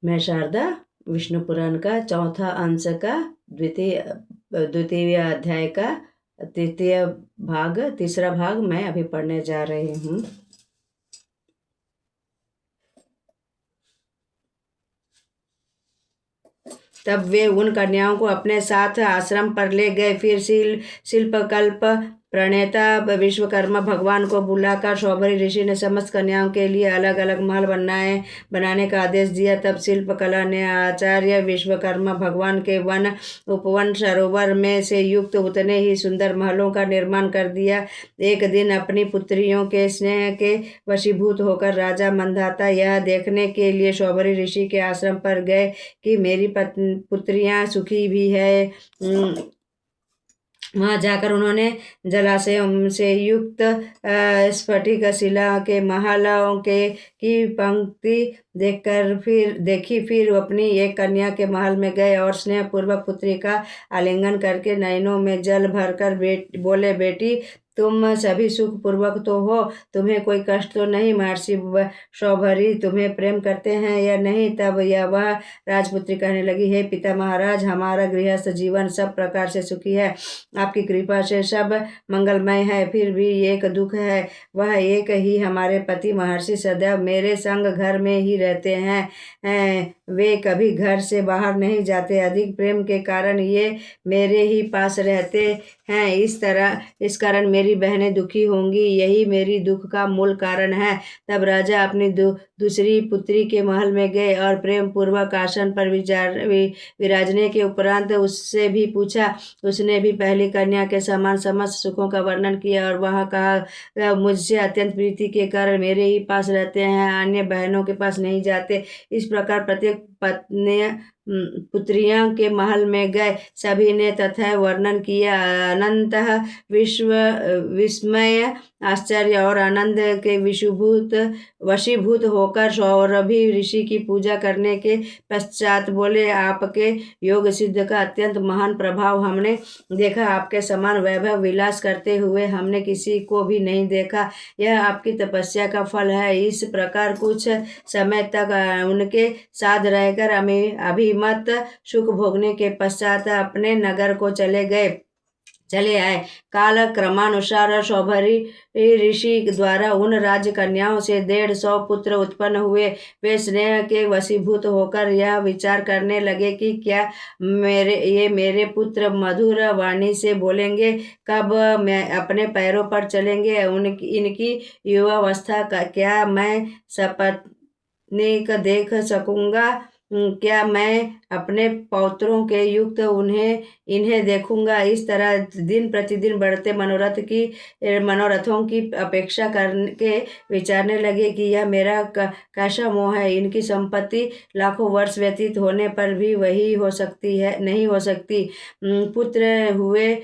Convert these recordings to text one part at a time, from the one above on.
मैं शारदा विष्णु पुराण का चौथा अंश का द्वितीय अध्याय का तीसरा भाग मैं अभी पढ़ने जा रही हूँ। तब वे उन कन्याओं को अपने साथ आश्रम पर ले गए। फिर शिल्पकल्प प्रणेता विश्वकर्मा भगवान को बुलाकर शौभरी ऋषि ने समस्त कन्याओं के लिए अलग अलग महल बनाने का आदेश दिया। तब शिल्पकला ने आचार्य विश्वकर्मा भगवान के उपवन सरोवर में से युक्त उतने ही सुंदर महलों का निर्माण कर दिया। एक दिन अपनी पुत्रियों के स्नेह के वशीभूत होकर राजा मंधाता यह देखने के लिए शौभरी ऋषि के आश्रम पर गए कि मेरी पुत्रियां सुखी भी है। वहां जाकर उन्होंने जलाशयों से युक्त स्फटिक शिला के महलों की पंक्ति फिर अपनी एक कन्या के महल में गए और स्नेह पूर्वक पुत्री का आलिंगन करके नयनों में जल भरकर बोले, बेटी तुम सभी सुख पूर्वक तो हो, तुम्हें कोई कष्ट तो नहीं? महर्षि शौभरी तुम्हें प्रेम करते हैं या नहीं? तब वह राजपुत्री कहने लगी, हे पिता महाराज, हमारा गृहस्थ जीवन सब प्रकार से सुखी है, आपकी कृपा से सब मंगलमय है। फिर भी एक दुख है, वह एक ही हमारे पति महर्षि सदैव मेरे संग घर में ही रहते हैं। वे कभी घर से बाहर नहीं जाते। अधिक प्रेम के कारण ये मेरे ही पास रहते हैं। इस कारण मेरी बहनें दुखी होंगी, यही मेरी दुख का मूल कारण है। तब राजा अपनी दूसरी पुत्री के महल में गए और प्रेम पूर्वक आसन पर विराजने के उपरांत उससे भी पूछा। उसने भी पहली कन्या के समान समस्त सुखों का वर्णन किया और वह कहा, मुझसे अत्यंत प्रीति के कारण मेरे ही पास रहते हैं, अन्य बहनों के पास नहीं जाते। इस प्रकार प्रत्येक पुत्रियां के महल में गए, सभी ने तथा वर्णन किया। अनंतः विस्मय, आश्चर्य और आनंद के वशीभूत होकर सौरभी ऋषि की पूजा करने के पश्चात बोले, आपके योग सिद्ध का अत्यंत महान प्रभाव हमने देखा। आपके समान वैभव विलास करते हुए हमने किसी को भी नहीं देखा। यह आपकी तपस्या का फल है। इस प्रकार कुछ समय तक उनके साथ रहकर अभिमत सुख भोगने के पश्चात अपने नगर को चले आए। काल क्रमानुसार शौभरी ऋषि द्वारा उन राज कन्याओं से 150 पुत्र उत्पन्न हुए। वे स्नेह के वशीभूत होकर यह विचार करने लगे कि क्या मेरे पुत्र मधुर वाणी से बोलेंगे, कब मैं अपने पैरों पर चलेंगे, इनकी युवावस्था क्या मैं सपत्नीक देख सकूंगा, क्या मैं अपने पौत्रों के युक्त इन्हें देखूंगा। इस तरह दिन प्रतिदिन बढ़ते मनोरथों की अपेक्षा करके विचारने लगे कि यह मेरा कैसा मोह है। इनकी संपत्ति लाखों वर्ष व्यतीत होने पर भी वही नहीं हो सकती। पुत्र हुए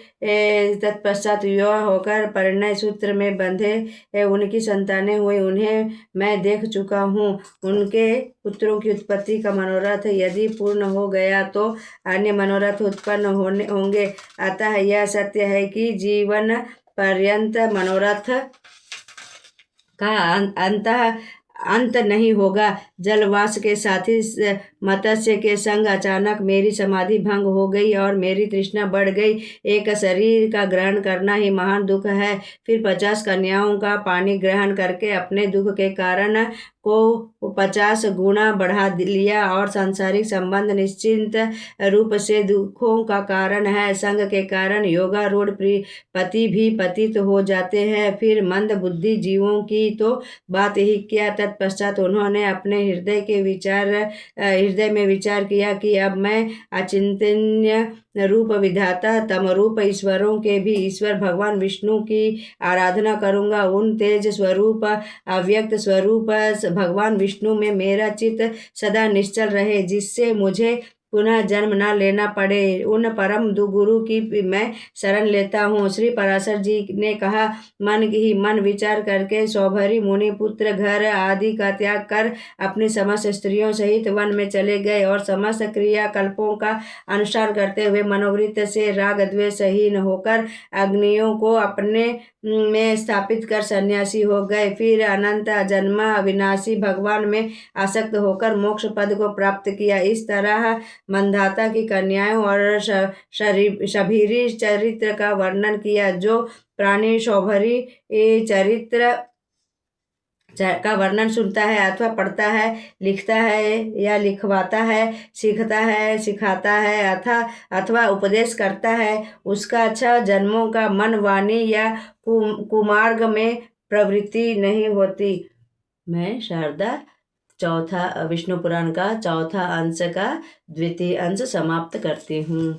तत्पश्चात युवा होकर परिणय सूत्र में बंधे उनकी संतानें हुई, उन्हें मैं देख चुका हूँ। उनके पुत्रों की उत्पत्ति का मनोरथ यदि पूर्ण हो गया तो अन्य मनोरथ उत्पन्न होंगे। अतः यह सत्य है कि जीवन पर्यंत मनोरथ का अंत नहीं होगा। जलवास के साथी मत्स्य के संग अचानक मेरी समाधि भंग हो गई और मेरी तृष्णा बढ़ गई। एक शरीर का ग्रहण करना ही महान दुख है। फिर 50 कन्याओं का पानी ग्रहण करके अपने दुख के कारण को 50 गुना बढ़ा लिया और सांसारिक संबंध निश्चिंत रूप से दुखों का कारण है। संग के कारण योगारूढ़ पति भी पतित हो जाते हैं। फिर मंद बुद्धि जीवों की तो बात ही क्या। तत्पश्चात उन्होंने अपने हृदय में विचार किया कि अब मैं अचिंतनीय रूप विधाता तमरूप ईश्वरों के भी ईश्वर भगवान विष्णु की आराधना करूंगा। उन तेज स्वरूप अव्यक्त स्वरूप भगवान विष्णु में मेरा चित्त सदा निश्चल रहे, जिससे मुझे पुनः जन्म न लेना पड़े, उन परम गुरु की मैं शरण लेता हूँ। श्री पराशर जी ने कहा, मन ही मन विचार करके सौभरी मुनि पुत्र घर आदि का त्याग कर अपनी समस्त स्त्रियों सहित वन में चले गए और समस्त क्रियाकल्पों का अनुष्ठान करते हुए मनोवृत्त से राग द्वेषहीन होकर अग्नियों को अपने में स्थापित कर सन्यासी हो गए। फिर अनंत जन्म अविनाशी भगवान में आसक्त होकर मोक्ष पद को प्राप्त किया। इस तरह मंधाता की कन्याओं और शबरी चरित्र का वर्णन किया। जो प्राणी शौभरी चरित्र का वर्णन सुनता है अथवा पढ़ता है, लिखता है या लिखवाता है, सीखता है, सिखाता है अथवा उपदेश करता है, उसका 6 जन्मों का मन, वाणी या कुमार्ग में प्रवृत्ति नहीं होती। मैं शारदा चौथा विष्णु पुराण का चौथा अंश का द्वितीय अंश समाप्त करती हूँ।